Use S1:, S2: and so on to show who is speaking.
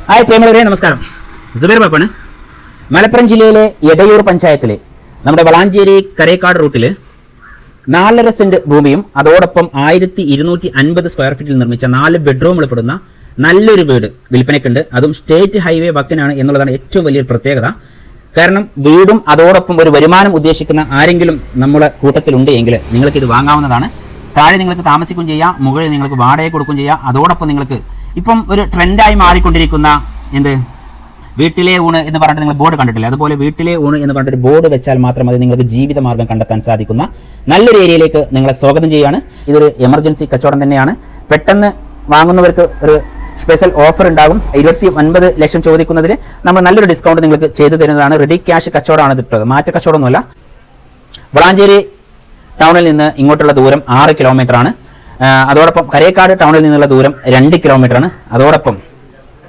S1: Hi പ്രേമളരെ, നമസ്കാരം. സുബൈർ ബാപ്പാണ്. മലപ്പുറം ജില്ലയിലെ എടയൂർ പഞ്ചായത്തിലെ നമ്മുടെ വളാഞ്ചേരി കരേക്കാട് റൂട്ടിൽ 4.5 സെന്റ് ഭൂമിയും അതോടൊപ്പം 1250 സ്ക്വയർ ഫീറ്റിൽ നിർമ്മിച്ച 4 ബെഡ്റൂം ഉൾപ്പെടുന്ന നല്ലൊരു വീട് വിൽപ്പനയ്ക്കുണ്ട്. അതും സ്റ്റേറ്റ് ഹൈവേ വക്കിനാണ് എന്നുള്ളതാണ് ഏറ്റവും വലിയൊരു പ്രത്യേകത. കാരണം വീടും അതോടൊപ്പം ഒരു വരുമാനം ഉദ്ദേശിക്കുന്ന ആരെങ്കിലും നമ്മുടെ കൂട്ടത്തിലുണ്ട് എങ്കിൽ നിങ്ങൾക്ക് ഇത് വാങ്ങാവുന്നതാണ്. താഴെ നിങ്ങൾക്ക് താമസിക്കുകയും ചെയ്യാം, മുകളിൽ നിങ്ങൾക്ക് വാടക കൊടുക്കുകയും ചെയ്യാം. അതോടൊപ്പം നിങ്ങൾക്ക് ഇപ്പം ഒരു ട്രെൻഡായി മാറിക്കൊണ്ടിരിക്കുന്ന വീട്ടിലെ ഊണ് എന്ന് പറഞ്ഞിട്ട് നിങ്ങൾ ബോർഡ് കണ്ടിട്ടില്ല, അതുപോലെ വീട്ടിലെ ഊണ് എന്ന് പറഞ്ഞിട്ട് ബോർഡ് വെച്ചാൽ മാത്രം അത് നിങ്ങൾക്ക് ജീവിതമാർഗ്ഗം കണ്ടെത്താൻ സാധിക്കുന്ന നല്ലൊരു ഏരിയയിലേക്ക് നിങ്ങളെ സ്വാഗതം ചെയ്യുകയാണ്. ഇതൊരു എമർജൻസി കച്ചവടം തന്നെയാണ്. പെട്ടെന്ന് വാങ്ങുന്നവർക്ക് ഒരു സ്പെഷ്യൽ ഓഫർ ഉണ്ടാകും. 29 ലക്ഷം ചോദിക്കുന്നതിന് നമ്മൾ നല്ലൊരു ഡിസ്കൗണ്ട് നിങ്ങൾക്ക് ചെയ്തു തരുന്നതാണ്. റെഡി ക്യാഷ് കച്ചവടമാണ് ഇതിട്ടത്, മാറ്റ കച്ചവടമൊന്നുമല്ല. വളാഞ്ചേരി ടൗണിൽ നിന്ന് ഇങ്ങോട്ടുള്ള ദൂരം 6 കിലോമീറ്റർ ആണ്. അതോടൊപ്പം കരേക്കാട് ടൗണിൽ നിന്നുള്ള ദൂരം 2 കിലോമീറ്റർ ആണ്. അതോടൊപ്പം